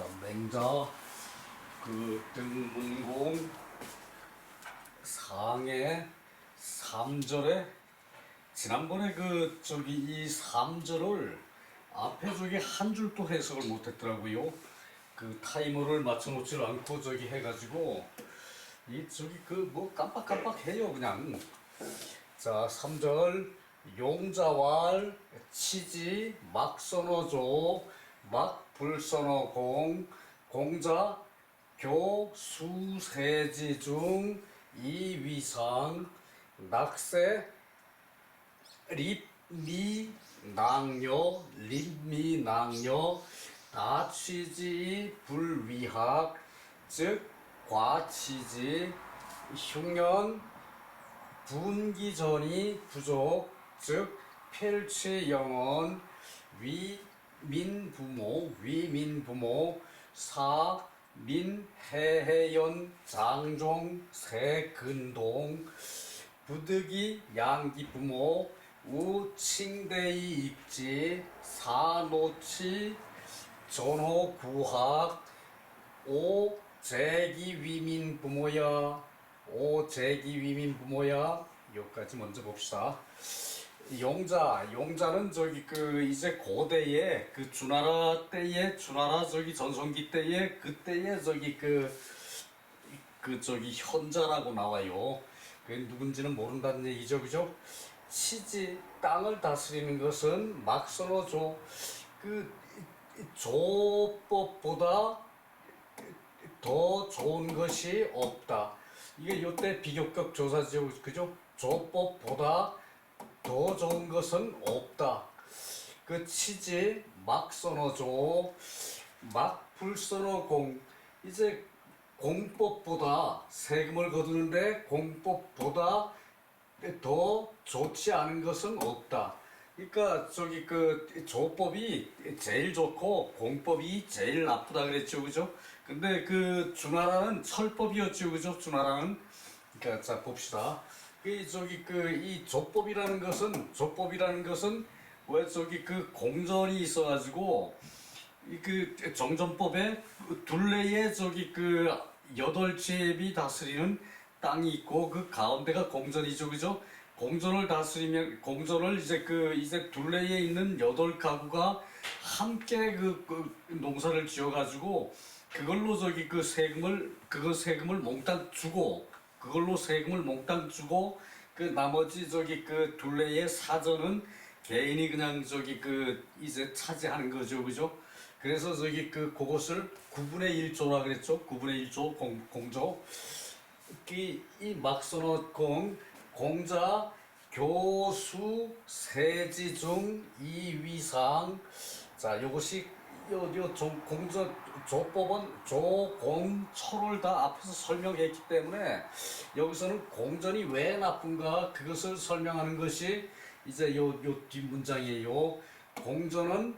자, 맹자 등문공 상해 3절에 지난번에 이 3절을 앞에 한 줄도 해석을 못했더라고요. 타이머를 맞춰놓질 않고 해가지고 깜빡깜빡해요 그냥. 자, 3절 용자왈 치지 막선어조 막불선어공 공자 교수세지 중 이위상 낙세 립미낭여 다취지 불위학 즉 과취지 흉년 분기전이 부족 즉 필취영언 위민부모 사민해해연 장종 세근동 부득이 양기부모 우칭대이 입지 사노치 전호구학 오재기위민부모야 여기까지 먼저 봅시다. 용자는 이제 고대에 주나라 때에 주나라 전성기 때에 그때에 현자라고 나와요. 그게 누군지는 모른다는 얘기죠, 그죠? 치지 땅을 다스리는 것은 막선어조 조법보다 더 좋은 것이 없다. 이게 요때 비교격 조사죠, 그죠? 조법보다 더 좋은 것은 없다. 치지 막선어조 막불선어공 이제 공법보다 세금을 거두는데 공법보다 더 좋지 않은 것은 없다. 그러니까 조법이 제일 좋고 공법이 제일 나쁘다 그랬죠, 그죠? 근데 주나라는 철법이었죠, 그죠? 주나라는. 그러니까 자 봅시다. 이 조법이라는 것은 왜 공전이 있어가지고 정전법에 둘레에 8지έπ이 다스리는 땅이 있고 가운데가 공전이죠, 그죠? 공전을 다스리면 이제 둘레에 있는 8가구가 함께 농사를 지어가지고 그걸로 세금을 몽땅 주고 나머지 둘레의 사전은 개인이 그냥 이제 차지하는 거죠, 그죠? 그래서 그것을 9분의 1조라 그랬죠. 9분의 1조 공조. 이 막선어 공자 교수 세지 중 이위상. 자, 요것이 공전 조법은 조공초를 다 앞에서 설명했기 때문에 여기서는 공전이 왜 나쁜가 그것을 설명하는 것이 이제 요 뒷문장이에요. 공전은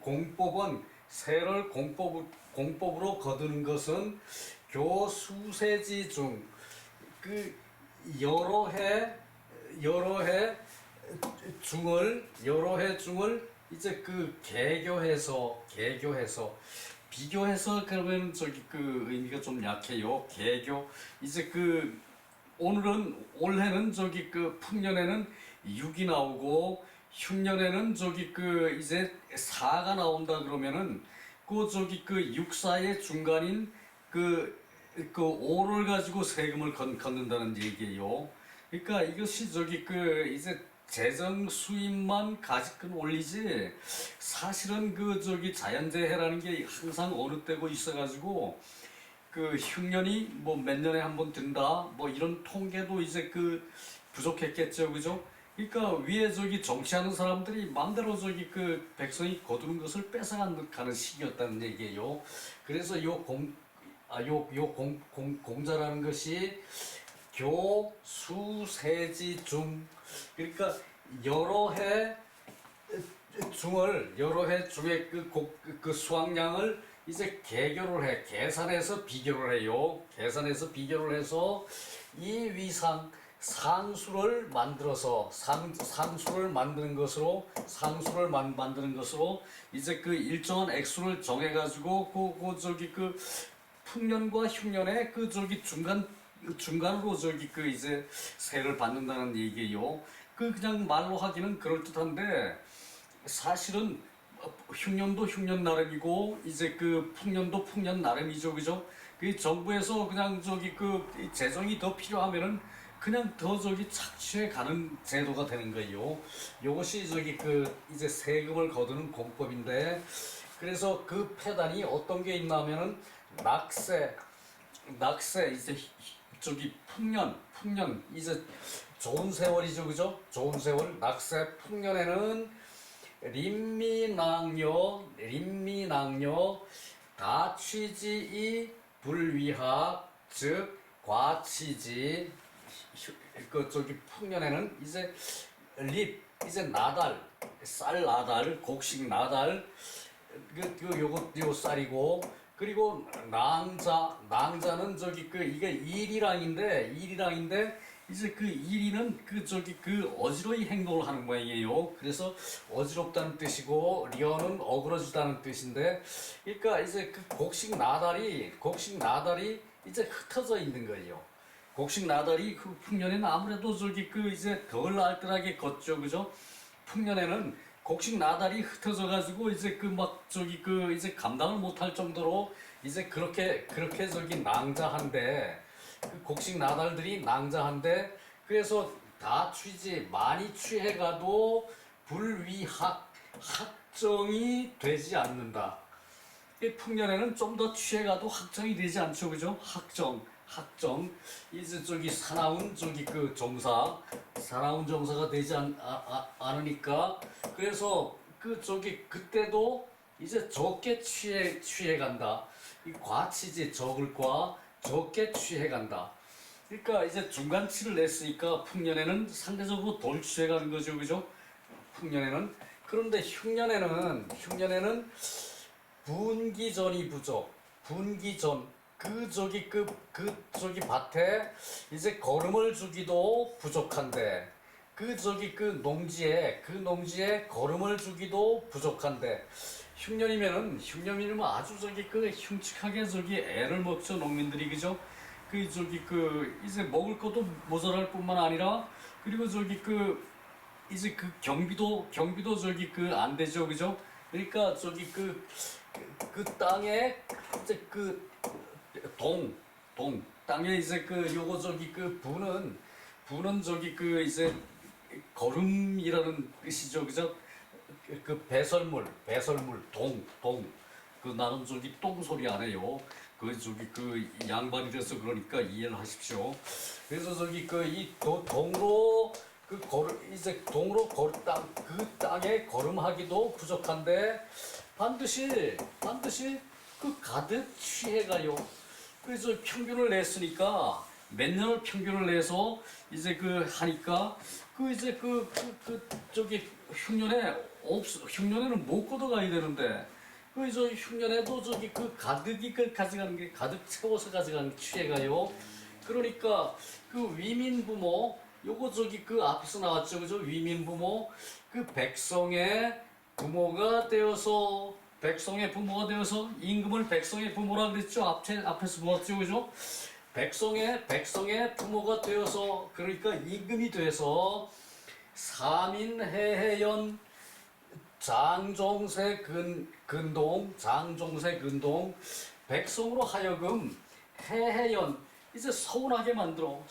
공법은 세를 공법으로 거두는 것은 교수세지 중 여러 해 중을 이제 개교해서 비교해서 그러면 의미가 좀 약해요. 개교 이제 올해는 풍년에는 6이 나오고 흉년에는 이제 4가 나온다 그러면은 육사의 중간인 5를 가지고 세금을 걷는다는 얘기예요. 그러니까 이것이 이제 재정 수입만 가지고 올리지 사실은 자연재해라는 게 항상 어느 때고 있어가지고 흉년이 몇 년에 한 번 든다 이런 통계도 이제 부족했겠죠, 그죠? 그러니까 위에 정치하는 사람들이 마음대로 백성이 거두는 것을 뺏어가는 시기였다는 얘기예요. 그래서 공자라는 것이 교수세지 중 그러니까 여러 해 중에 수확량을 이제 계산해서 비교를 해요. 계산해서 비교를 해서 이 위상 상수를 만들어서 상수를 만드는 것으로 만드는 것으로 이제 그 일정한 액수를 정해 가지고 그 저기 그 풍년과 흉년의 그 저기 중간으로 저기 그 이제 세를 받는다는 얘기예요. 그 그냥 말로 하기는 그럴듯한데 사실은 흉년도 흉년 나름이고 이제 그 풍년도 풍년 나름이죠, 그죠? 그 정부에서 그냥 저기 그 재정이 더 필요하면은 그냥 더 저기 착취해 가는 제도가 되는 거예요. 요것이 저기 그 이제 세금을 거두는 공법인데 그래서 그 폐단이 어떤 게 있냐면은 낙세 이제 저기 풍년 이제 좋은 세월이죠, 그죠? 좋은 세월 낙세 풍년에는 림미낭요 다취지이 불위학 즉 과취지 그 저기 풍년에는 이제 이제 나달 쌀 나달 곡식 나달 요 쌀이고 그리고 낭자는 저기 그 이게 일이랑인데 이제 그 일이는 그 저기 그 어지러이 행동을 하는 모양이에요. 그래서 어지럽다는 뜻이고 려는 어그러지다는 뜻인데 그러니까 이제 그 곡식 나달이 이제 흩어져 있는 거예요. 곡식 나달이 그 풍년에는 아무래도 저기 그 이제 덜 알뜰하게 걷죠, 그죠? 풍년에는 곡식 나달이 흩어져 가지고 이제 그 막 저기 그 이제 감당을 못할 정도로 이제 그렇게 저기 낭자한데 그 곡식 나달들이 낭자한데 그래서 다 취지 많이 취해가도 학정이 되지 않는다. 이 풍년에는 좀 더 취해가도 학정이 되지 않죠, 그죠? 학정 이제 저기 사나운 저기 그 사나운 정사가 되지 않으니까 그래서 그 저기 그때도 이제 적게 취해 간다. 이 과치지 적을 과 적게 취해 간다. 그러니까 이제 중간치를 냈으니까 풍년에는 상대적으로 덜 취해 가는 거죠, 그죠? 풍년에는 그런데 흉년에는 분기전이 부족. 분기전 그 저기 밭에 이제 거름을 주기도 부족한데 그 저기 그 농지에 거름을 주기도 부족한데 흉년이면 아주 저기 그 흉측하게 저기 애를 먹죠, 농민들이, 그죠? 그 저기 그 이제 먹을 것도 모자랄 뿐만 아니라 그리고 저기 그 이제 그 경비도 저기 그 안 되죠, 그죠? 그러니까 저기 그 땅에 이제 그 땅에 이제 그 요거 저기 그 부는 저기 그 이제 거름이라는 뜻이죠, 그죠? 그 배설물 그 나는 저기 똥 소리 안 해요. 그 저기 그 양반이 돼서 그러니까 이해를 하십시오. 그래서 저기 그 이 동으로 그 거름 이제 동으로 그 땅에 거름하기도 부족한데 반드시 그 가득 취해가요. 그래서 평균을 냈으니까 몇 년을 평균을 내서 이제 그 하니까 그 이제 저기 흉년에는 못 걷어가야 되는데 그래서 흉년에도 저기 그 가득이 그 가져가는 게 가득 채워서 가져가는 게 취해가요. 그러니까 그 위민부모 요거 저기 그 앞에서 나왔죠, 그죠? 위민부모 그 백성의 부모가 되어서 임금을 백성의 부모라 그랬죠. 앞에서 보았죠, 그죠? 백성의 부모가 되어서 그러니까 임금이 돼서 사민해해연 장종세 근동 백성으로 하여금 해해연 이제 서운하게 만들어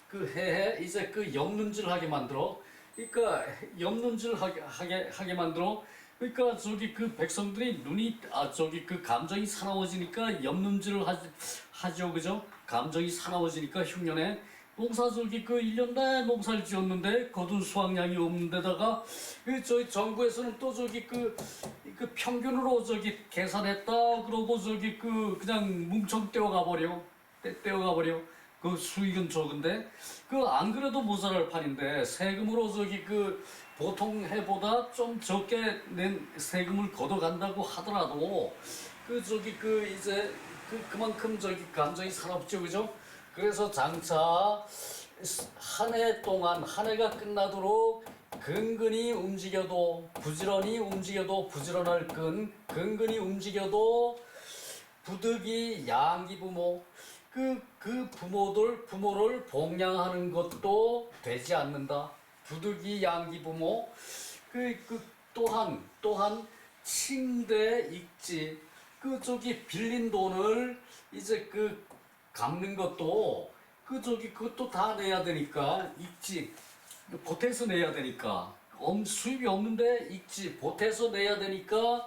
그 해해 이제 그 염눈질하게 만들어 그러니까 염눈질하게 만들어 그러니까 저기 그 백성들이 저기 그 감정이 사나워지니까 염눈질을 하죠, 그죠? 감정이 사나워지니까 흉년에 농사 저기 그 1년 내내 농사를 지었는데 거둔 수확량이 없는 데다가 그 저희 정부에서는 또 저기 그 평균으로 저기 계산했다 그러고 저기 그냥 뭉청 떼어가 버려 그 수익은 적은데 그 안 그래도 모자랄 판인데 세금으로 저기 그 보통 해보다 좀 적게 낸 세금을 걷어간다고 하더라도 그 저기 그 이제 그만큼 저기 감정이 사납죠, 그죠? 그래서 장차 한 해 동안 한 해가 끝나도록 근근히 움직여도 부지런히 움직여도 부지런할 근 근근히 움직여도 부득이 양기 부모 그 부모를 복양하는 것도 되지 않는다. 부득이 양기 부모 또한 칭대 익지 저기 빌린 돈을 이제 갚는 것도 그것도 다 내야 되니까 익지 보태서 내야 되니까 수입이 없는데 익지 보태서 내야 되니까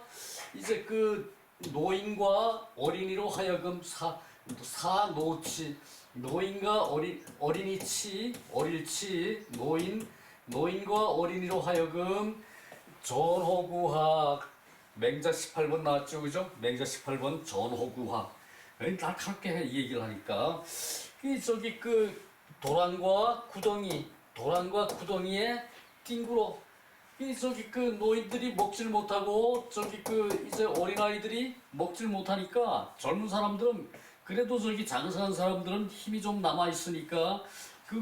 이제 노인과 어린이로 하여금 사노치 노인과 어린이치 어릴치 노인과 어린이로 하여금 전호구학 맹자 18번 나왔죠, 그죠? 맹자 18번 전호구학 날카롭게 이 얘기를 하니까 도랑과 구덩이에 뒹굴어 노인들이 먹질 못하고 이제 어린아이들이 먹질 못하니까 젊은 사람들은 그래도 장사한 사람들은 힘이 좀 남아있으니까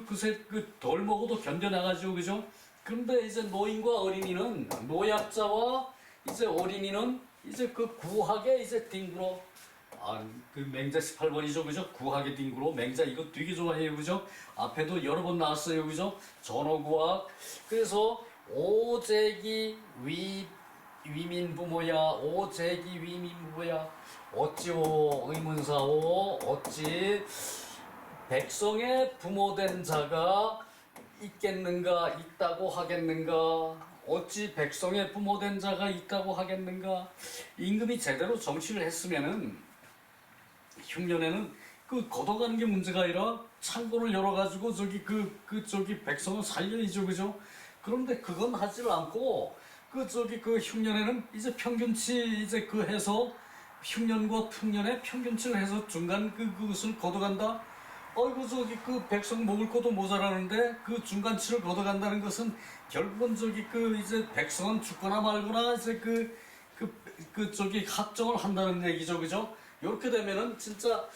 그새 덜 먹어도 견뎌나가죠, 그죠? 그런데 이제 노인과 어린이는 노약자와 이제 어린이는 이제 구하게 이제 뒹굴어 맹자 18번이죠, 그죠? 구하게 뒹굴어 맹자 이거 되게 좋아해요, 그죠? 앞에도 여러 번 나왔어요, 그죠? 전어구학 그래서 오재기 위민부모야 오재기 위민부모야 어찌오 의문사오 어찌 백성의 부모된 자가 있겠는가 있다고 하겠는가 어찌 백성의 부모된 자가 있다고 하겠는가 임금이 제대로 정치를 했으면은 흉년에는 걷어가는 게 문제가 아니라 창고를 열어가지고 백성을 살려야죠, 그죠? 그런데 그건 하지를 않고 흉년에는 이제 평균치 이제 해서 흉년과 풍년에 평균치를 해서 중간 그것을 걷어간다. 아이고 백성 먹을 것도 모자라는데 중간치를 걷어간다는 것은 결국은 이제 백성은 죽거나 말거나 이제 합정을 한다는 얘기죠, 그죠? 이렇게 되면은 진짜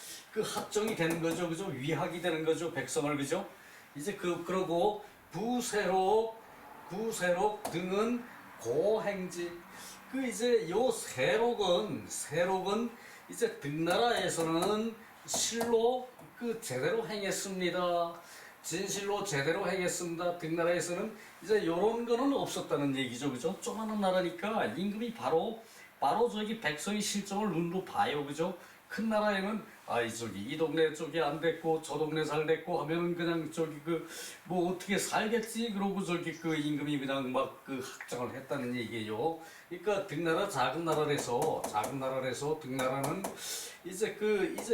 합정이 되는 거죠, 그죠? 위학이 되는 거죠, 백성을, 그죠? 이제 그러고 부세록 등은 고행지 이제 요 세록은 이제 등나라에서는 실로 제대로 제대로 행했습니다. 등나라에서는 이제 요런 거는 없었다는 얘기죠, 그죠? 조그마한 나라니까 임금이 바로 백성의 실정을 눈으로 봐요, 그죠? 큰 나라에는 이 동네 안 됐고 저 동네 잘 됐고 하면은 그냥 뭐 어떻게 살겠지 그러고 임금이 그냥 막 확정을 했다는 얘기예요. 그러니까 등나라 작은 나라에서 등나라는 이제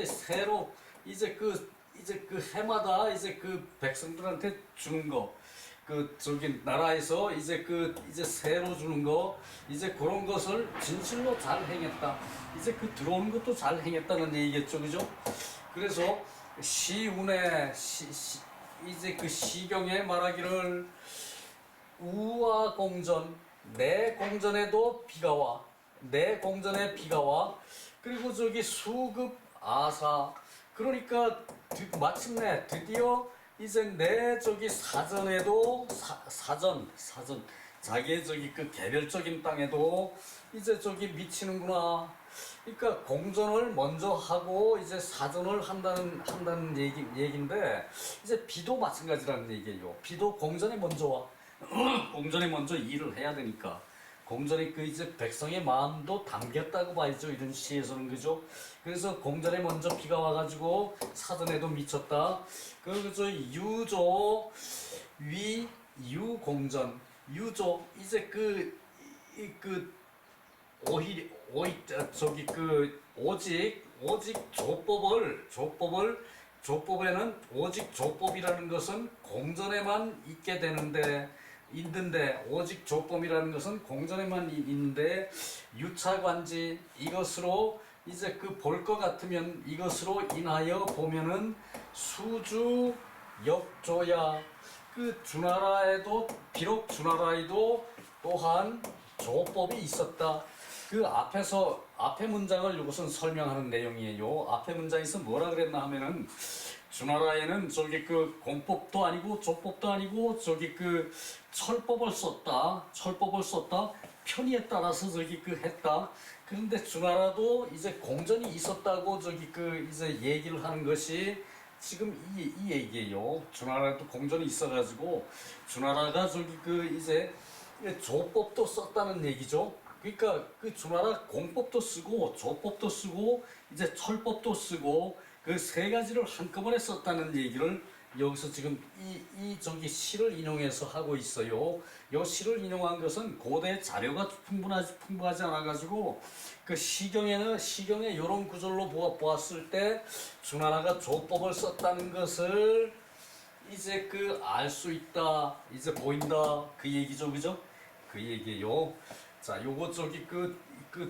새로 이제 해마다 이제 백성들한테 주는 거 나라에서 이제 새로 주는 거 이제 그런 것을 진실로 잘 행했다. 이제 들어오는 것도 잘 행했다는 얘기겠죠, 그죠? 그래서 시운에 이제 시경에 말하기를 우와 공전 내 공전에도 비가 와 내 공전에 비가 와 그리고 수급 아사 그러니까 마침내 드디어 이제 내 사전에도 사전 자기의 개별적인 땅에도 이제 미치는구나. 그러니까 공전을 먼저 하고 이제 사전을 한다는 얘기인데 이제 비도 마찬가지라는 얘기예요. 비도 공전에 먼저 와. 공전에 먼저 일을 해야 되니까. 공전에 이제 백성의 마음도 담겼다고 봐야죠, 이런 시에서는, 그죠? 그래서 공전에 먼저 비가 와가지고 사전에도 미쳤다. 유조 유공전 유조 이제 오직 조법에는 오직 조법이라는 것은 공전에만 있는데 오직 조법이라는 것은 공전에만 있는데 유차관지 이것으로 이제 볼 것 같으면 이것으로 인하여 보면은 수주 역조야 주나라에도 비록 주나라에도 또한 조법이 있었다. 앞에 문장을 이것은 설명하는 내용이에요. 앞에 문장에서 뭐라 그랬나 하면은 주나라에는 저기 그 공법도 아니고 조법도 아니고 저기 그 철법을 썼다 편의에 따라서 저기 그 했다. 그런데 주나라도 이제 공전이 있었다고 저기 그 이제 얘기를 하는 것이 지금 이 얘기예요. 주나라도 공전이 있어가지고 주나라가 저기 그 이제 조법도 썼다는 얘기죠. 그러니까 그 주나라 공법도 쓰고 조법도 쓰고 이제 철법도 쓰고 그 세 가지를 한꺼번에 썼다는 얘기를 여기서 지금 이 저기 시를 인용해서 하고 있어요. 이 시를 인용한 것은 고대 자료가 풍부하지 않아가지고 그 시경에 이런 구절로 보았을 때 주나라가 조법을 썼다는 것을 이제 그 알 수 있다, 이제 보인다 그 얘기죠, 그죠? 그 얘기예요. 자, 요거 저기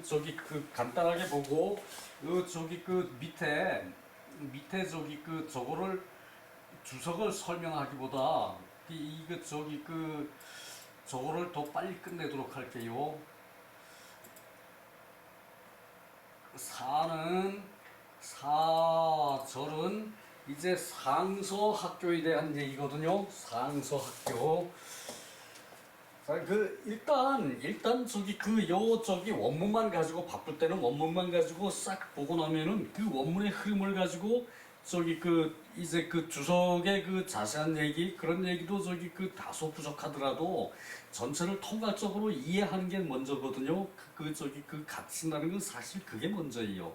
저기 간단하게 보고 저기 밑에 저기 저거를 주석을 설명하기보다 이거 저기 저거를 더 빨리 끝내도록 할게요. 사절은 이제 상서학교에 대한 얘기거든요. 상서학교. 자, 일단 저기 원문만 가지고 바쁠 때는 원문만 가지고 싹 보고 나면은 그 원문의 흐름을 가지고 저기 이제 주석의 자세한 얘기 그런 얘기도 저기 다소 부족하더라도 전체를 통괄적으로 이해하는 게 먼저거든요. 저기 가르친다는 건 사실 그게 먼저예요.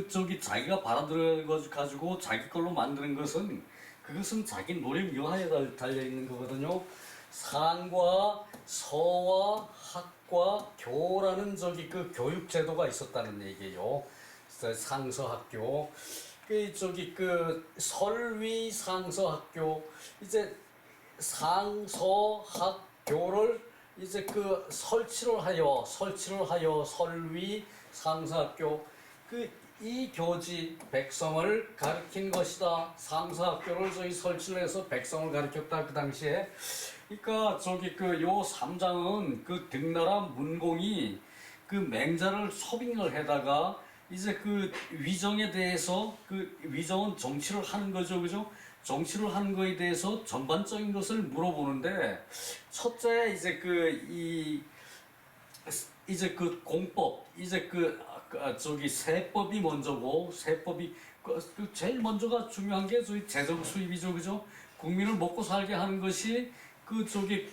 저기 자기가 받아들여 가지고 자기 걸로 만드는 그것은 자기 노력 여하에 달려 있는 거거든요. 상과 서와 학과 교라는 저기 교육 제도가 있었다는 얘기예요. 상서학교. 저기 설위 상서학교 이제 상서학교를 이제 설치를 하여 설위 상서학교 이 교지 백성을 가르친 것이다. 상서학교를 저희 설치를 해서 백성을 가르쳤다 그 당시에. 그러니까 저기 요 3장은 등나라 문공이 맹자를 소빙을 해다가 이제 위정에 대해서 위정은 정치를 하는 거죠, 그죠? 정치를 하는 거에 대해서 전반적인 것을 물어보는데 첫째 이제 공법 이제 저기 세법이 먼저고 세법이 제일 먼저가 중요한 게 저희 재정 수입이죠, 그죠? 국민을 먹고 살게 하는 것이 저기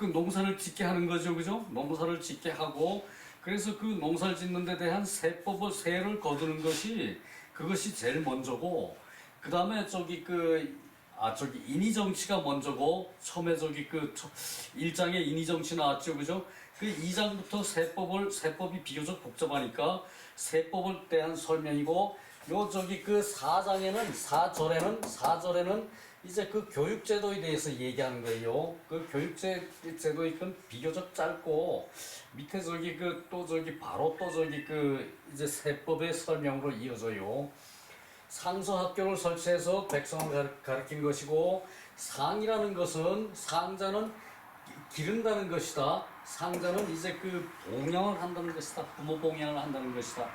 농사를 짓게 하는 거죠, 그죠? 농사를 짓게 하고 그래서 농사를 짓는 데 대한 세를 거두는 것이 그것이 제일 먼저고 그 다음에 저기 저기 인의정치가 먼저고 처음에 저기 1장에 인의정치 나왔죠, 그죠? 2장부터 세법이 비교적 복잡하니까 세법을 대한 설명이고 요 저기 4절에는 이제 교육제도에 대해서 얘기하는 거예요. 교육제도의 비교적 짧고 밑에 저기 또 저기 바로 또 저기 이제 세법의 설명으로 이어져요. 상서학교를 설치해서 백성을 가르친 것이고 상이라는 것은 상자는 기른다는 것이다. 상자는 이제 봉양을 한다는 것이다. 부모 봉양을 한다는 것이다.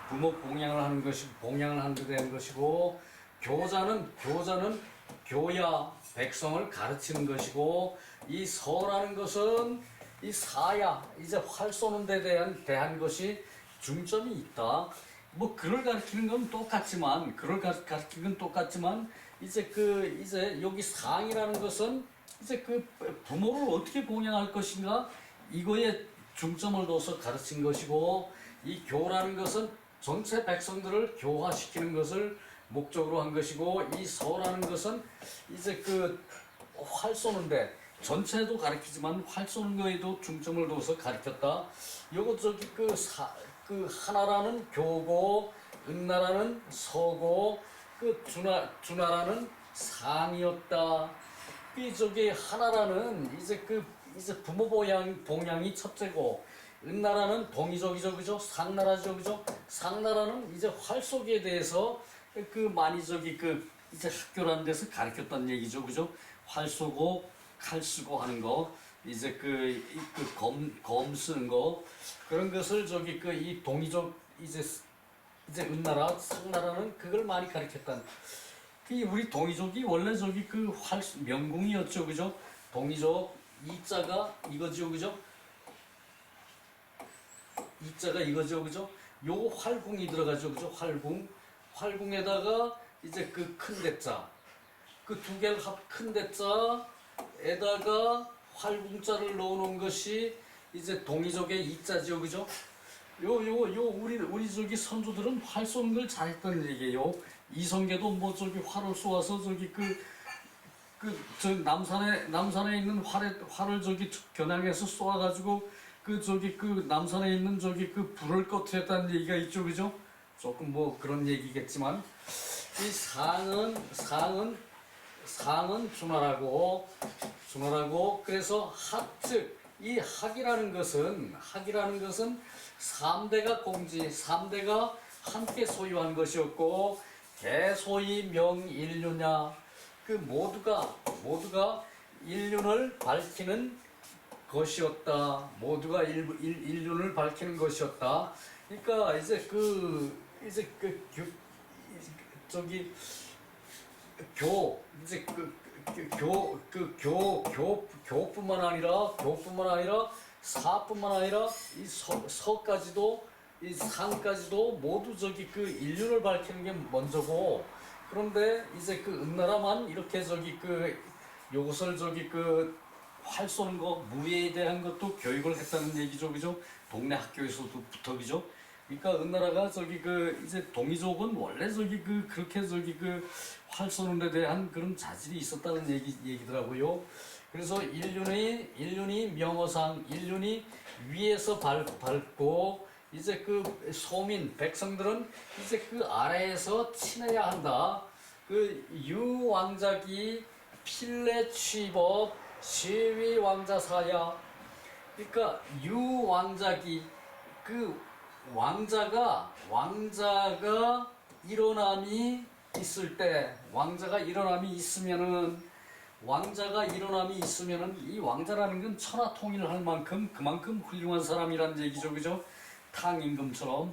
부모 봉양을 하는 것이 봉양을 하는 데 대한 것이고 교자는 교야 백성을 가르치는 것이고 이 서라는 것은 이 사야 이제 활 쏘는 데 대한 것이 중점이 있다. 뭐 글을 가르치는 건 똑같지만 이제 이제 여기 상이라는 것은 이제 부모를 어떻게 봉양할 것인가 이거에 중점을 둬서 가르친 것이고 이 교라는 것은 전체 백성들을 교화시키는 것을 목적으로 한 것이고 이 서라는 것은 이제 활 쏘는데 전체도 가르치지만 활 쏘는 거에도 중점을 둬서 가르쳤다. 요거 저기 하나라는 교고 은나라는 서고 주나라는 상이었다. 이 저기 하나라는 이제 부모 봉양이 첫째고 은나라는 동이족이죠, 그죠? 상나라죠, 그죠? 상나라는 이제 활쏘기에 대해서 많이 저기 이제 학교라는 데서 가르쳤다는 얘기죠, 그죠? 활 쏘고 칼 쓰고 하는 거 이제 검 쓰는 거 그런 것을 저기 이 동이족 이제 은나라 상나라는 그걸 많이 가르쳤다. 그 우리 동이족이 원래 저기 그 명궁이었죠, 그죠? 동이족 이자가 이거죠, 그죠? 이자가 이거죠, 그죠? 요 활궁이 들어가죠, 그죠? 활궁에다가 이제 그 큰 대자, 그 두 개를 큰 대자에다가 활궁자를 넣어놓은 것이 이제 동이족의 이자죠, 그죠? 우리 저기 선조들은 활 쏘는 걸 잘했다는 얘기예요. 이성계도 뭐 저기 활을 쏘아서 저기 저 남산에 있는 활을 저기 겨냥해서 쏘아가지고 그 저기 그 남산에 있는 저기 그 불을 꺼트렸다는 얘기가 있죠, 그죠? 조금 뭐 그런 얘기겠지만 이 상은 준하라고 그래서 이 학이라는 것은 3대가 함께 소유한 것이었고 대소이 명인륜야 그 모두가 인륜을 밝히는 것이었다. 모두가 인륜을 밝히는 것이었다. 그러니까 저기 교뿐만 아니라 사뿐만 아니라 이 서까지도 이 상까지도 모두 저기 그 인륜을 밝히는 게 먼저고 그런데 이제 그 은나라만 이렇게 저기 그 요것을 저기 그 활 쏘는 거 무예에 대한 것도 교육을 했다는 얘기죠, 그죠? 동네 학교에서도부터 그죠? 그러니까 은나라가 저기 그 이제 동이족은 원래 저기 그 그렇게 저기 그 활 쏘는 데 대한 그런 자질이 있었다는 얘기더라고요. 그래서 인륜이 명어상 인륜이 위에서 밟고 이제 그 소민 백성들은 이제 그 아래에서 친해야 한다. 그 유왕작이 필례 취법 시위 왕자사야. 그러니까 유왕작이 그 왕자가 일어남이 있을 때 왕자가 일어남이 있으면은 이 왕자라는 건 천하통일을 할 만큼 그만큼 훌륭한 사람이란 얘기죠, 그죠? 탕임금처럼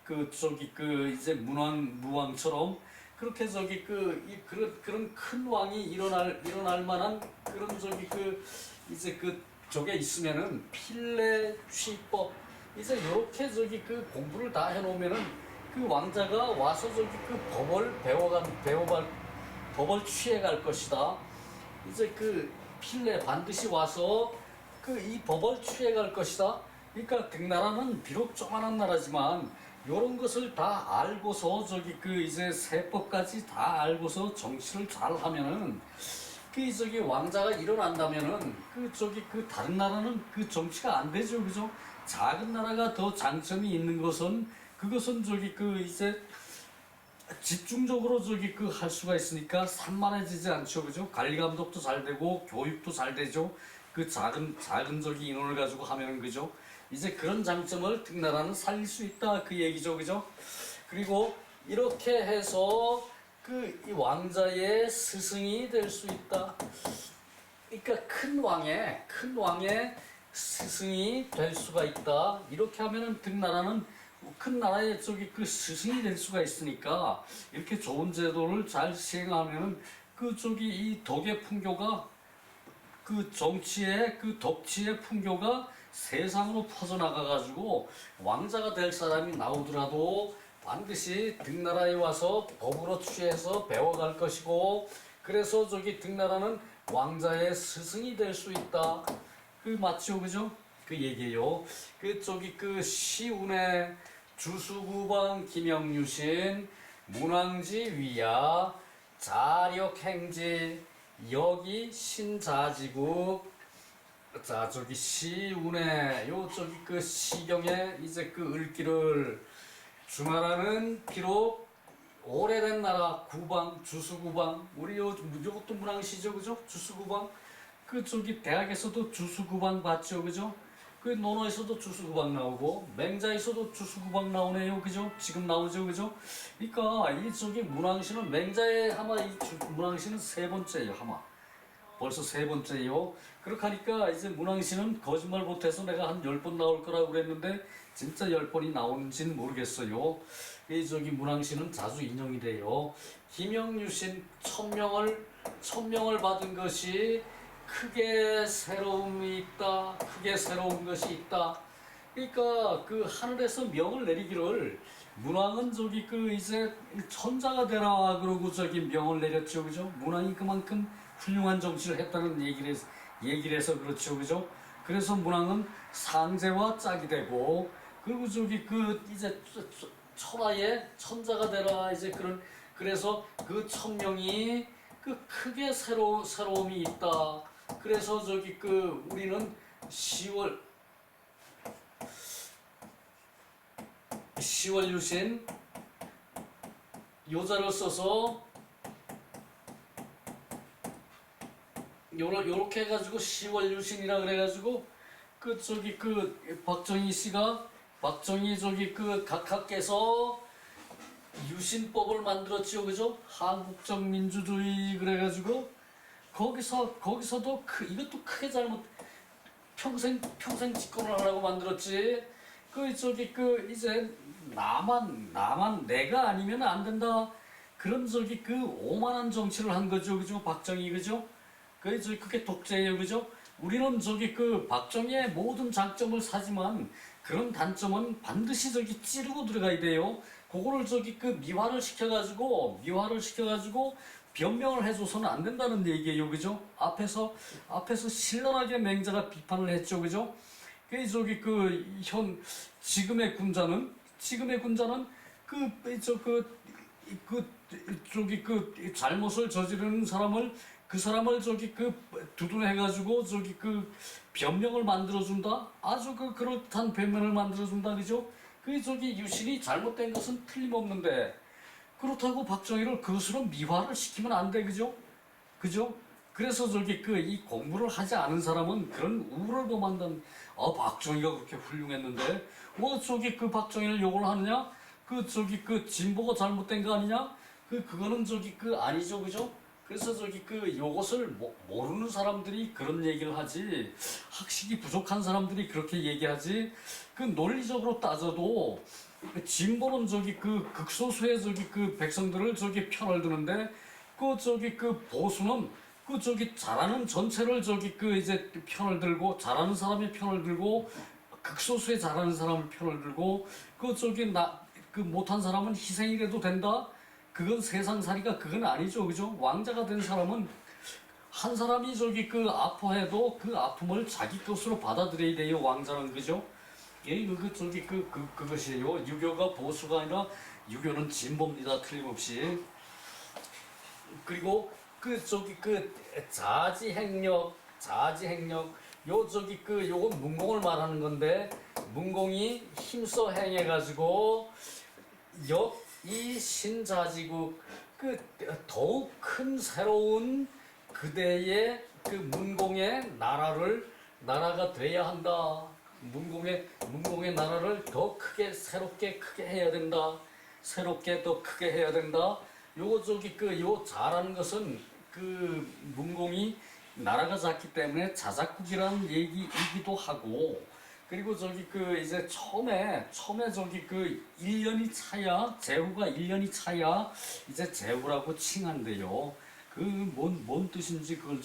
그 저기 그 이제 무왕처럼 그렇게 저기 그런 큰 왕이 일어날 만한 그런 저기 그 이제 그 저게 있으면은 필례 취법 이제 요렇게 저기 그 공부를 다 해놓으면은 그 왕자가 와서 저기 그 법을 취해갈 것이다. 이제 그 필례 반드시 와서 그 이 법을 취해갈 것이다. 그러니까 백나라는 비록 조그만한 나라지만 요런 것을 다 알고서 저기 그 이제 세법까지 다 알고서 정치를 잘 하면은 그 저기 왕자가 일어난다면은 그 저기 그 다른 나라는 그 정치가 안 되죠, 그죠? 작은 나라가 더 장점이 있는 것은 그것은 저기 그 이제 집중적으로 저기 그 할 수가 있으니까 산만해지지 않죠, 그죠? 관리 감독도 잘 되고 교육도 잘 되죠. 그 작은 저기 인원을 가지고 하면은 그죠? 이제 그런 장점을 등나라는 살릴 수 있다 그 얘기죠, 그죠? 그리고 이렇게 해서 그 이 왕자의 스승이 될 수 있다. 그러니까 큰 왕의 스승이 될 수가 있다. 이렇게 하면은 등나라는 큰 나라의 저기 그 스승이 될 수가 있으니까 이렇게 좋은 제도를 잘 시행하면은 그 저기 이 덕의 풍교가 그 정치의 그 덕치의 풍교가 세상으로 퍼져나가 가지고 왕자가 될 사람이 나오더라도 반드시 등나라에 와서 법으로 취해서 배워갈 것이고 그래서 저기 등나라는 왕자의 스승이 될 수 있다. 그 맞죠, 그죠? 그 얘기예요. 그 저기 그 시운의 주수구방 김영유신 문왕지 위야 자력행지 여기 신자지국 자 저기 시운의 요 저기 그 시경에 이제 그 을기를 주나라는 비록 오래된 나라 구방 주수구방 우리 요것도 문왕시죠, 그죠? 주수구방 그 저기 대학에서도 주수구방 봤죠, 그죠? 그 논어에서도 주수구방 나오고 맹자에서도 주수구방 나오네요, 그죠? 지금 나오죠, 그죠? 그러니까 이 저기 문왕시는 맹자의 하마 이 문왕시는 세 번째예요, 하마. 벌써 세 번째요. 그렇게 하니까 이제 문항시는 거짓말 못해서 내가 한 10번 나올 거라고 그랬는데 진짜 10번이 나오는지는 모르겠어요. 이 저기 문항시는 자주 인용이 돼요. 김영유신 천명을 받은 것이 크게 새로움이 있다. 크게 새로운 것이 있다. 그러니까 그 하늘에서 명을 내리기를 문왕은 저기 그 이제 천자가 되라 그러고 저기 명을 내렸죠, 그죠? 문왕이 그만큼 훌륭한 정치를 했다는 얘기를 해서 그렇죠, 그죠? 그래서 문왕은 상제와 짝이 되고 그리고 저기 그 이제 천하의 천자가 되라 이제 그래서 그 천명이 그 크게 새로움이 있다. 그래서 저기 그 우리는 10월 유신 요자를 써서 요렇게 해가지고 10월 유신이라 그래가지고 그 저기 그 박정희 씨가 박정희 저기 그 각하께서 유신법을 만들었지요, 그죠? 한국적 민주주의 그래가지고 거기서도 이것도 크게 잘못 평생 집권을 하라고 만들었지. 그 저기 그 이제 나만 내가 아니면 안 된다. 그런 저기 그 오만한 정치를 한 거죠, 그죠? 박정희 그죠? 그게 독재예요, 그죠? 우리는 저기 그 박정희의 모든 장점을 사지만 그런 단점은 반드시 저기 찌르고 들어가야 돼요. 그거를 저기 그 미화를 시켜가지고 변명을 해줘서는 안 된다는 얘기예요, 그죠? 앞에서 신랄하게 맹자가 비판을 했죠, 그죠? 그 저기 지금의 군자는 저기 그 잘못을 저지르는 그 사람을 저기 그 두둔해가지고 저기 그 변명을 만들어준다. 아주 그렇단 변명을 만들어준다, 그죠? 그 저기 유신이 잘못된 것은 틀림없는데 그렇다고 박정희를 그것으로 미화를 시키면 안 돼, 그죠? 그죠? 그래서 저기 이 공부를 하지 않은 사람은 그런 우를 범한다는. 박정희가 그렇게 훌륭했는데 저기 그 박정희를 욕을 하느냐? 저기 진보가 잘못된 거 아니냐? 그거는 저기 아니죠, 그죠? 그래서 저기 요것을 모르는 사람들이 그런 얘기를 하지, 학식이 부족한 사람들이 그렇게 얘기하지. 논리적으로 따져도 진보는 저기 극소수의 저기 백성들을 저기 편을 드는데 저기 보수는 저기 잘하는 전체를 저기 이제 편을 들고, 잘하는 사람의 편을 들고, 극소수의 잘하는 사람의 편을 들고, 저기 못한 사람은 희생이라도 된다. 그건 세상살이가 그건 아니죠, 그죠? 왕자가 된 사람은 한 사람이 저기 아파해도 그 아픔을 자기 것으로 받아들여야 돼요, 왕자는, 그죠? 그것이에요. 유교가 보수가 아니라 유교는 진보입니다, 틀림없이. 그리고 자지행력 요건 문공을 말하는 건데, 문공이 힘써 행해가지고 이 신자지국 더욱 큰 새로운 그대의 문공의 나라가 돼야 한다. 문공의 나라를 더 새롭게 크게 해야 된다. 새롭게 더 크게 해야 된다. 요 잘하는 것은 문공이 나라가 작기 때문에 자작국이라는 얘기이기도 하고, 그리고 이제 처음에 1년이 차야, 제후가 1년이 차야 이제 제후라고 칭한대요. 뭔 뜻인지 그걸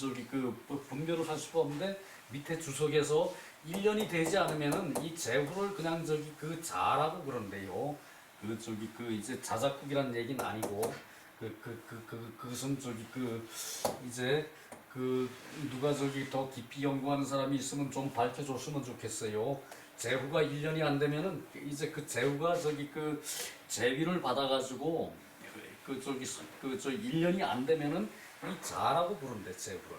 분별을 할 수가 없는데, 밑에 주석에서 1년이 되지 않으면은 이 제후를 그냥 자라고 그런대요. 이제 자작국이란 얘기는 아니고, 그것은 이제 누가 더 깊이 연구하는 사람이 있으면 좀 밝혀줬으면 좋겠어요. 제후가 1년이 안 되면은 이제 제후가 제위를 받아가지고 1년이 안 되면은 이 자라고 부른대, 제후를.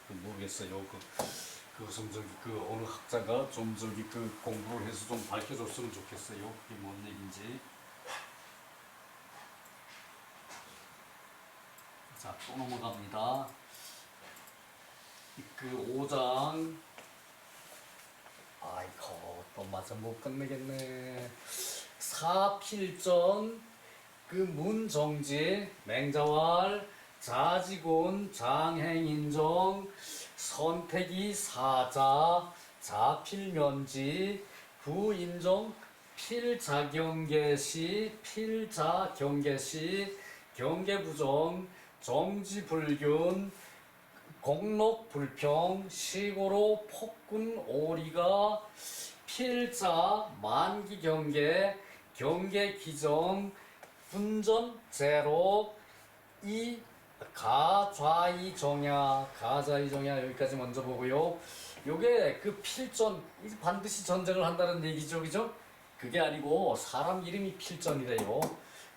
모르겠어요. 그것은 어느 학자가 좀 공부를 해서 좀 밝혀줬으면 좋겠어요. 그게 뭔 얘기인지. 자, 또 넘어갑니다. 5장. 아이고, 또 맞아 못 끝내겠네. 사필전 문정지 맹자왈 자지군 장행인정 선택이 사자 자필면지 부인정 필자경계시 필자경계시 경계부정 정지불균 공록불평 시고로 폭군오리가 필자 만기경계 경계기정 분전제로 이 가좌이정야 가좌이정야 여기까지 먼저 보고요. 요게 그 필전 반드시 전쟁을 한다는 얘기죠, 그죠? 그게 아니고 사람 이름이 필전이래요.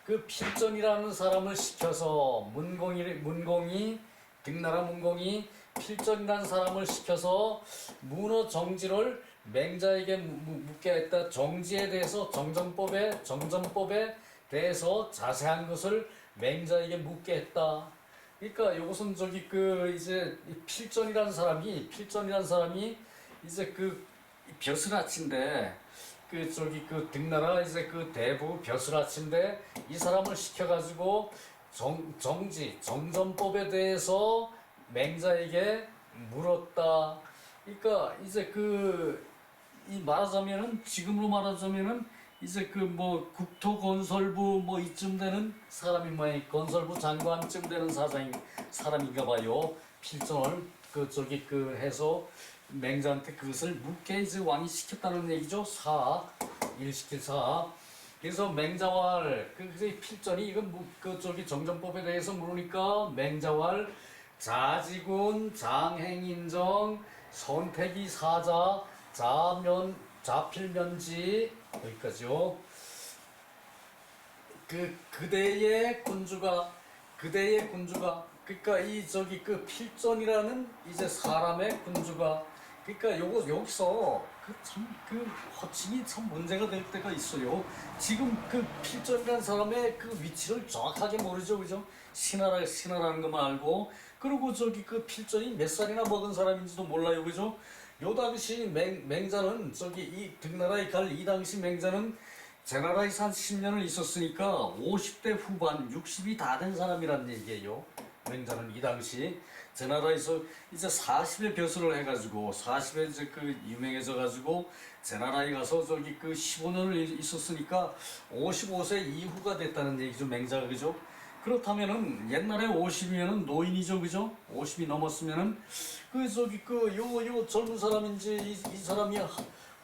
그 필전이라는 사람을 시켜서 문공이 등나라 문공이 필전이라는 사람을 시켜서 문어 정지를 맹자에게 묻게 했다. 정지에 대해서 정전법에 대해서 자세한 것을 맹자에게 묻게 했다. 그러니까 이것은 저기 그 이제 필전이라는 사람이 이제 그 벼슬아치인데 그 저기 그 등나라 이제 그 대부 벼슬아치인데 이 사람을 시켜가지고 정전법에 대해서 맹자에게 물었다. 그러니까 이제 그 이 말하자면은 지금으로 말하자면은 이제 그 뭐 국토건설부 뭐 이쯤 되는 사람이 뭐 건설부 장관쯤 되는 사람인가 봐요. 필전을 그 저기 그 해서 맹자한테 그것을 묻게 이제 왕이 시켰다는 얘기죠. 일시킬 사. 그래서 맹자왈 그 필전이 이건 그 저기 정전법에 대해서 물으니까 맹자왈 자지군 장행인정 선택이 사자 자필면지 여기까지요. 그대의 군주가 그러니까 이 저기 그 필전이라는 이제 사람의 군주가 그러니까 여기서 그 참 그 호칭이 참 문제가 될 때가 있어요. 지금 그 필전이라는 사람의 그 위치를 정확하게 모르죠, 그죠? 신하라는 것만 알고 그리고 저기 그 필전이 몇 살이나 먹은 사람인지도 몰라요, 그죠? 요 당시 맹자는 저기 이 등나라에 갈 이 당시 맹자는 제나라에서 한 10년을 있었으니까 50대 후반 60이 다 된 사람이란 얘기예요. 맹자는 이 당시 제나라에서 이제 40에 벼슬을 해가지고 40에 이제 그 유명해져 가지고 제나라에 가서 저기 그 15년을 있었으니까 55세 이후가 됐다는 얘기죠, 맹자가. 그죠? 그렇다면은 옛날에 50이면은 노인이죠, 그죠? 50이 넘었으면은 그 저기 그 요 젊은 사람인지 이 사람이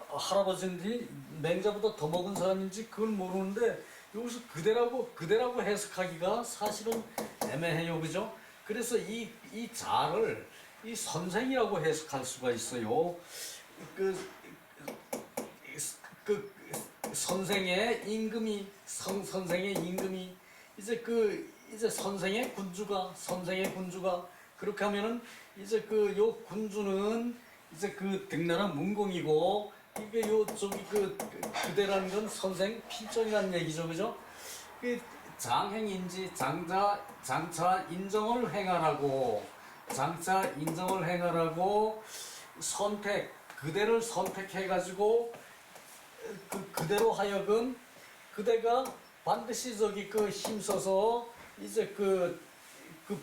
할아버지인지 맹자보다 더 먹은 사람인지 그걸 모르는데 여기서 그대라고 해석하기가 사실은 애매해요, 그죠? 그래서 이 자를 이 선생이라고 해석할 수가 있어요. 그 선생의 임금이 이제 선생의 군주가 그렇게 하면은 이제 그 요 군주는 이제 그 등나라 문공이고 이게 요 저기 그대라는 건 선생 필전이라는 얘기죠, 그죠? 그 장행인지 장차 인정을 행하라고 그대를 선택해가지고 그대로 하여금 그대가 반드시 저기 그 힘써서 이제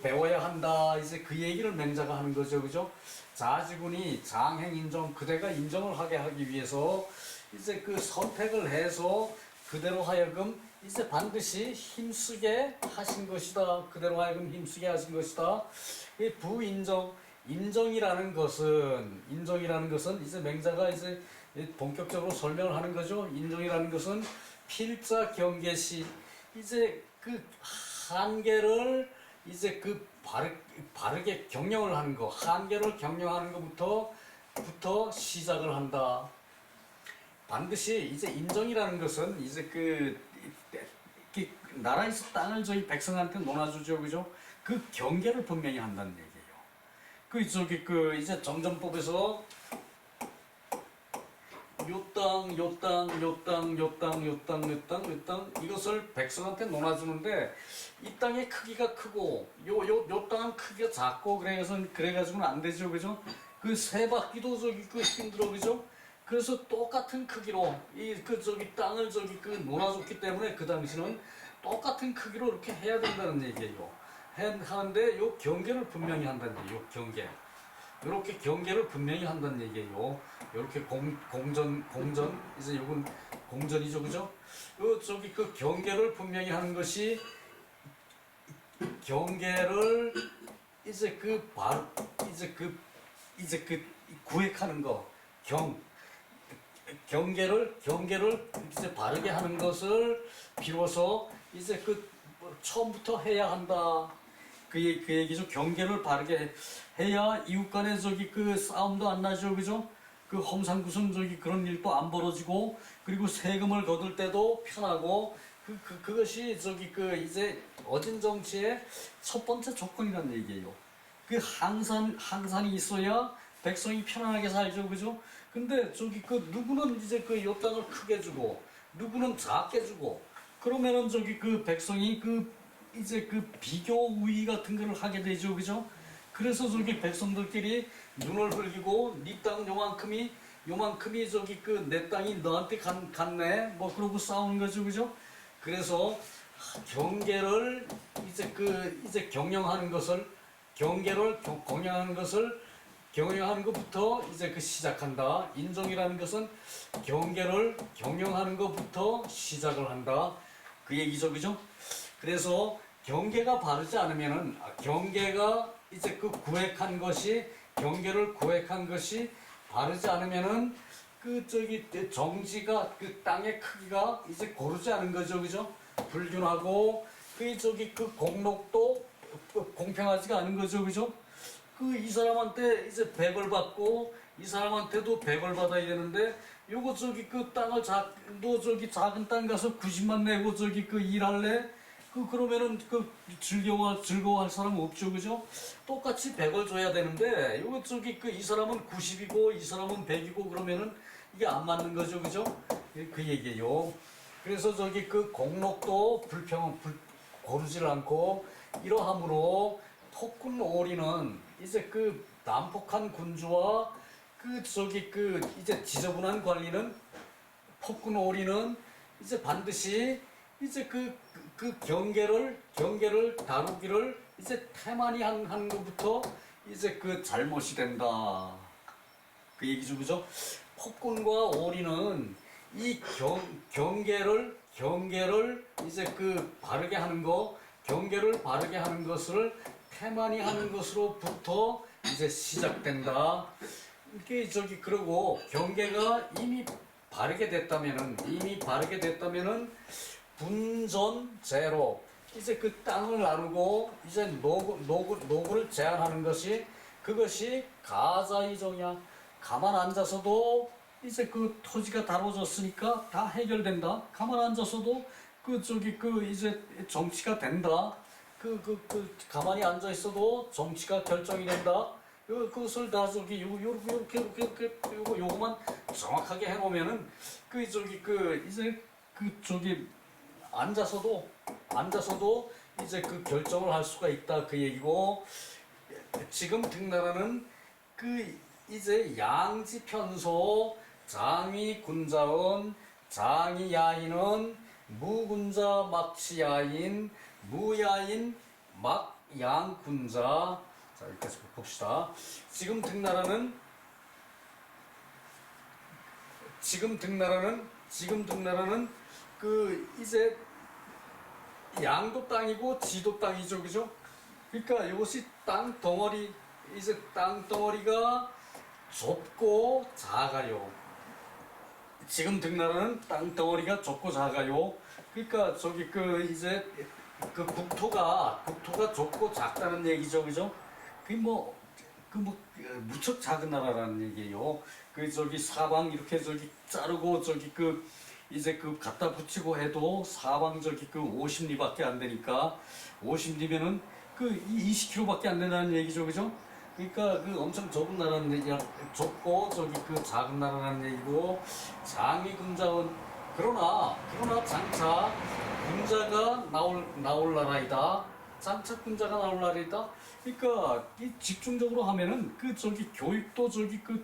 배워야 한다. 이제 그 얘기를 맹자가 하는 거죠, 그죠? 자지군이 장행인정 그대가 인정을 하기 위해서 이제 그 선택을 해서 그대로 하여금 이제 반드시 힘쓰게 하신 것이다. 그대로 하여금 힘쓰게 하신 것이다. 이 인정이라는 것은 이제 맹자가 이제 본격적으로 설명을 하는 거죠. 인정이라는 것은 필자 경계시 이제 그 한계를 이제 바르게 경영을 하는 거, 한계를 경영하는 것부터 시작을 한다. 반드시 이제 인정이라는 것은 이제 나라에서 땅을 저희 백성한테 논아주죠, 그죠? 그 경계를 분명히 한다는 얘기예요. 이제 정전법에서 요 땅 이것을 백성한테 논아주는데 이 땅의 크기가 크고 요 땅은 크기가 작고 그래가지고는 안 되죠, 그죠? 그 세 바퀴도 힘들어, 그죠? 그래서 똑같은 크기로 땅을 논아줬기 때문에 그 당시는 똑같은 크기로 이렇게 해야 된다는 얘기예요. 하는데 요 경계를 분명히 한다는 얘기예요. 요 경계. 이렇게 경계를 분명히 한다는 얘기예요. 이렇게 공전 이제 요건 공전이죠, 그죠? 저기 그 경계를 분명히 하는 것이 경계를 이제 이제 그 구획하는 거 경계를 이제 바르게 하는 것을 비로소 이제 처음부터 해야 한다. 그 얘기죠. 경계를 바르게 해야 이웃 간에 저기 그 싸움도 안 나죠. 그죠? 그 험상궂은 저기 그런 일도 안 벌어지고, 그리고 세금을 거둘 때도 편하고, 그것이 저기 이제 어진 정치의 첫 번째 조건이라는 얘기예요. 그 항산이 있어야 백성이 편안하게 살죠. 그죠? 근데 저기 누구는 이제 요 땅을 크게 주고, 누구는 작게 주고, 그러면은 저기 백성이 이제 비교 우위 같은 거를 하게 되죠. 그죠? 그래서 저기 백성들끼리 눈을 흘리고 네 땅 요만큼이 저기 내 땅이 너한테 갔네 뭐 그러고 싸우는 거죠. 그죠? 그래서 경계를 이제 경영하는 것을 경영하는 것부터 이제 시작한다. 인종이라는 것은 경계를 경영하는 것부터 시작을 한다. 그 얘기죠. 그죠? 그래서 경계가 바르지 않으면은 경계가 이제 경계를 구획한 것이 바르지 않으면은 정지가 땅의 크기가 이제 고르지 않은 거죠. 그죠? 불균하고 공록도 공평하지가 않은 거죠. 그죠? 이 사람한테 이제 100을 받고 이 사람한테도 100을 받아야 되는데 요거 땅을 너 작은 땅 가서 90만 내고 일할래? 그러면은 즐거워할 사람 없죠. 그죠? 똑같이 100을 줘야 되는데 요거 이 사람은 90이고 이 사람은 100이고 그러면은 이게 안 맞는 거죠. 그죠? 그 얘기예요. 그래서 공록도 고르질 않고 이러함으로 폭군 오리는 이제 난폭한 군주와 이제 지저분한 관리는 폭군 오리는 이제 반드시 이제 경계를 다루기를 이제 태만히 한 것부터 이제 잘못이 된다. 그 얘기죠. 그죠? 폭군과 오리는 이 경계를 이제 바르게 하는 경계를 바르게 하는 것을 태만히 하는 것으로부터 이제 시작된다. 이렇게 그리고 경계가 이미 바르게 됐다면은 분전제로 이제 땅을 나누고 이제 노구를 제한하는 그것이 가자이정이야. 가만 앉아서도 이제 토지가 다뤄졌으니까 다 해결된다. 가만 앉아서도 이제 정치가 된다. 가만히 앉아 있어도 정치가 결정이 된다. 그것을 다 요거만 정확하게 해놓으면은 이제 앉아서도 이제 결정을 할 수가 있다. 그 얘기고, 지금 등나라는 이제 양지편소 장위 군자은 장위 야인은 무군자 막치야인 무야인 막양군자. 자, 여기까지 봅시다. 지금 등나라는 이제 양도 땅이고 지도 땅이죠. 그죠? 그러니까 이것이 땅 덩어리가 좁고 작아요. 지금 등나라는 땅 덩어리가 좁고 작아요. 그러니까 이제 국토가 좁고 작다는 얘기죠. 그죠? 무척 작은 나라라는 얘기예요. 사방 이렇게 자르고 이제 갖다 붙이고 해도 사방 50리밖에 안 되니까 50리면은 20km밖에 안 된다는 얘기죠. 그죠? 그러니까 엄청 좁은 나라는 얘기야. 좁고 작은 나라라는 얘기고, 장위 군자은 그러나 장차 군자가 나올 나라이다. 장차 군자가 나올 나라이다. 그러니까 집중적으로 하면은 교육도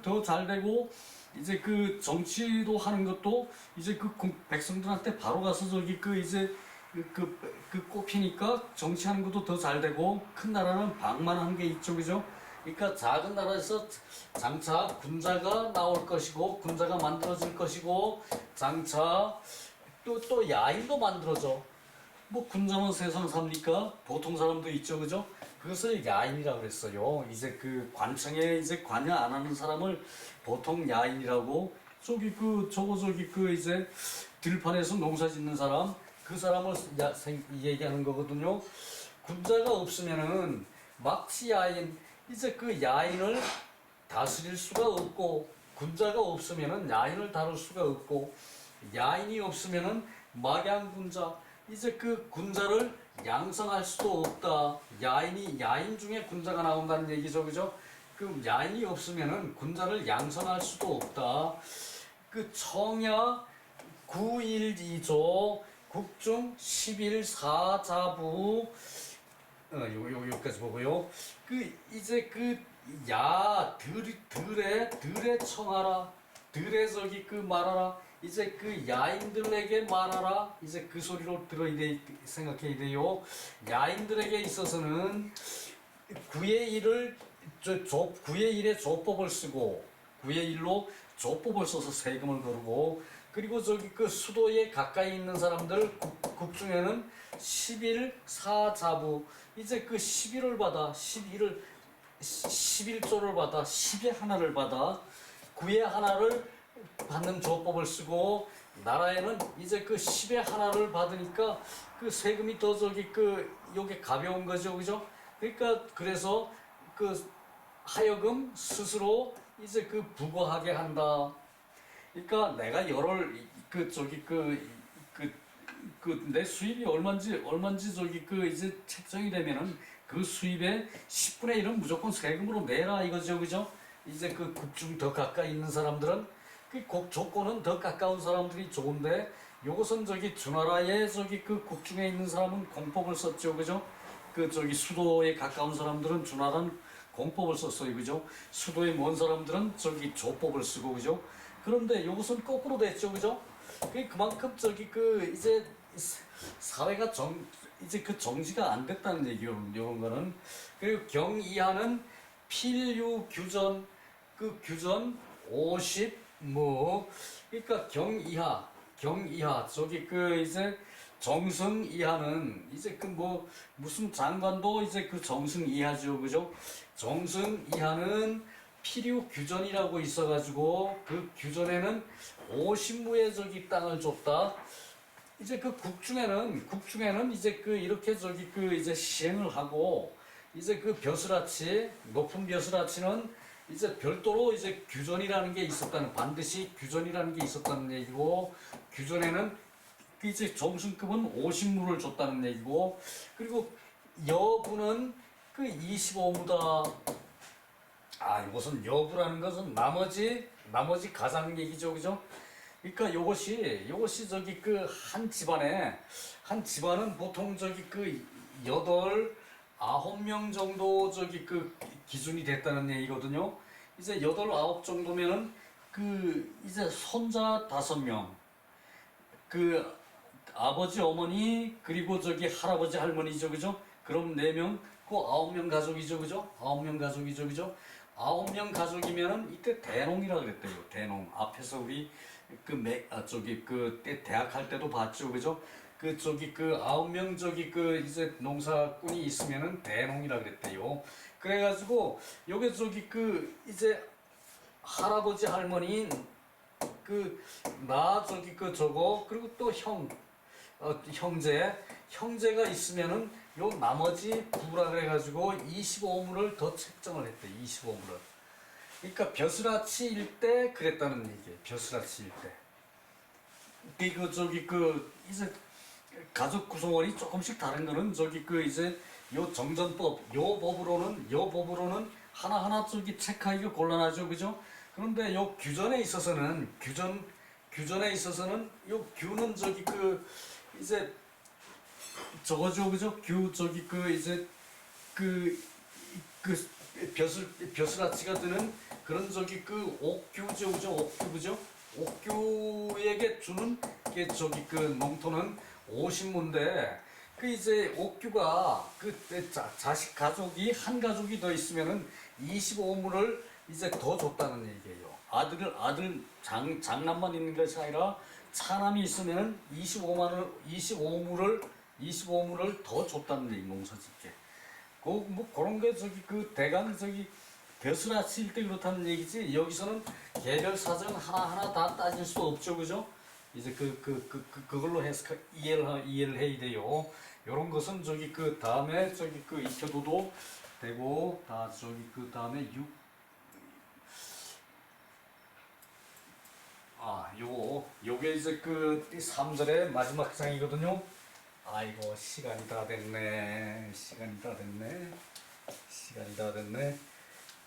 더 잘 되고, 이제 정치도 하는 것도 이제 백성들한테 바로 가서 이제 꼽히니까 정치하는 것도 더 잘 되고 큰 나라는 방만한 게 있죠, 그죠? 그러니까 작은 나라에서 장차 군자가 나올 것이고 군자가 만들어질 것이고 장차 또 야인도 만들어져. 뭐 군자만 세상 삽니까? 보통 사람도 있죠, 그죠? 그것을 야인이라고 그랬어요. 이제 그 관청에 이제 관여 안 하는 사람을 보통 야인이라고 저기 그 이제 들판에서 농사 짓는 사람 그 사람을 얘기하는 거거든요. 군자가 없으면은 막치 야인 이제 그 야인을 다스릴 수가 없고 군자가 없으면은 야인을 다룰 수가 없고 야인이 없으면은 막양군자 이제 그 군자를 양성할 수도 없다. 야인 중에 군자가 나온다는 얘기죠, 그죠? 그 야인이 없으면은 군자를 양성할 수도 없다. 그 청야 9.1.2조 국중 11.4자부 여기까지 보고요. 이제 들에 청하라. 들에 말하라. 이제 그 야인들에게 말하라. 이제 그 소리로 생각해야 돼요. 야인들에게 있어서는 9의 1에 조법을 쓰고 9의 1로 조법을 써서 세금을 거르고 그리고 그 수도에 가까이 있는 사람들 국중에는 11.4자부 이제 그 11을 받아 11조를 받아 10의 하나를 받아 9의 하나를 받는 조법을 쓰고 나라에는 이제 그 10의 하나를 받으니까 그 세금이 더 요게 가벼운 거죠, 그죠? 그러니까 그래서 하여금 스스로 이제 부과하게 한다. 그러니까 내가 내 수입이 얼마인지 이제 책정이 되면은 그 수입의 10분의 1은 무조건 세금으로 내라 이거죠, 그죠? 이제 국중 더 가까이 있는 사람들은 조건은 더 가까운 사람들이 좋은데 요것은 주나라의 국중에 있는 사람은 공법을 썼죠, 그죠? 수도에 가까운 사람들은 주나라는 공법을 썼어요, 그죠? 수도에 먼 사람들은 조법을 쓰고, 그죠? 그런데 요것은 거꾸로 됐죠, 그죠? 그만큼 이제 사회가 이제 정지가 안 됐다는 얘기요, 이런 거는. 그리고 경이하는 필유 규전, 규전 50, 그러니까 경이하, 이제 정승 이하는 이제 무슨 장관도 이제 정승 이하죠, 그죠? 정승 이하는 필요 규전이라고 있어가지고 그 규전에는 50무의 땅을 줬다. 이제 국중에는 이제 이렇게 이제 시행을 하고 이제 높은 벼슬아치는 이제 별도로 이제 규전이라는 게 반드시 규전이라는 게 있었다는 얘기고 규전에는 이제 정승급은 50무를 줬다는 얘기고 그리고 여부는 25무다. 이것은 여부라는 것은 나머지 가장 얘기죠, 그죠? 그러니까 요것이 한 집안은 보통 9명 정도 기준이 됐다는 얘기거든요. 이제 8, 9 정도면은 이제 손자 5명, 아버지, 어머니, 그리고 할아버지, 할머니죠, 그죠? 그럼 4명, 9명 가족이죠, 그죠? 9명 가족이죠, 그죠? 9명 가족이면은 이때 대농이라 그랬대요. 대농. 앞에서 우리 대학 할 때도 봤죠, 그죠? 9명 이제 농사꾼이 있으면은 대농이라 그랬대요. 그래가지고 요게 이제 할아버지, 할머니, 저거 그리고 또 형제가 있으면은 요 나머지 부라 그래가지고 25무를 더 책정을 했대. 25무를. 그러니까 벼슬아치일 때 그랬다는 얘기예요. 벼슬아치일 때. 이제 가족 구성원이 조금씩 다른 거는 이제 요 정전법, 요 법으로는 하나하나 체크하기가 곤란하죠, 그죠? 그런데 요 규전에 있어서는 요 규는 이제 저거죠, 그죠? 이제 벼슬아치가 드는 그런 옥규죠, 그죠? 옥규, 그죠? 옥규에게 주는 게 농토는 50문데 그 이제 옥규가 그 자식 가족이 한 가족이 더 있으면은 25문을 이제 더 줬다는 얘기예요. 아들 장남만 있는 것이 아니라 차남이 있으면은 25문을 더 줬다는 얘기 농사짓게. 뭐 그런 게 저기 그 대강 저기 벼슬아치일 때 그렇다는 얘기지. 여기서는 개별 사정 하나하나 다 따질 수 없죠, 그죠? 이제 그걸로 해서 이해를 해야 돼요. 요런 것은 저기 그 다음에 저기 그 익혀둬도 되고, 다 저기 그 다음에 요게 이제 그 3절의 마지막 장이거든요. 아이고, 시간이 다 됐네.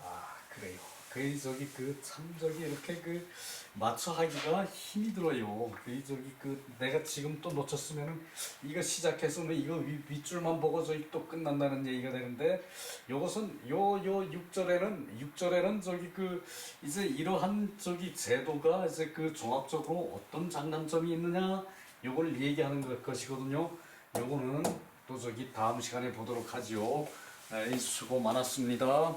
아, 그래요. 그 저기 그 참 저기 이렇게 그 맞춰 하기가 힘이 들어요. 그 저기 그 내가 지금 또 놓쳤으면은 이거 시작해서 이거 윗줄만 보고 저기 또 끝난다는 얘기가 되는데, 요것은 요 6절에는 저기 그 이제 이러한 저기 제도가 이제 그 종합적으로 어떤 장단점이 있느냐 요걸 얘기하는 것이거든요. 요거는 또 저기 다음 시간에 보도록 하지요. 수고 많았습니다.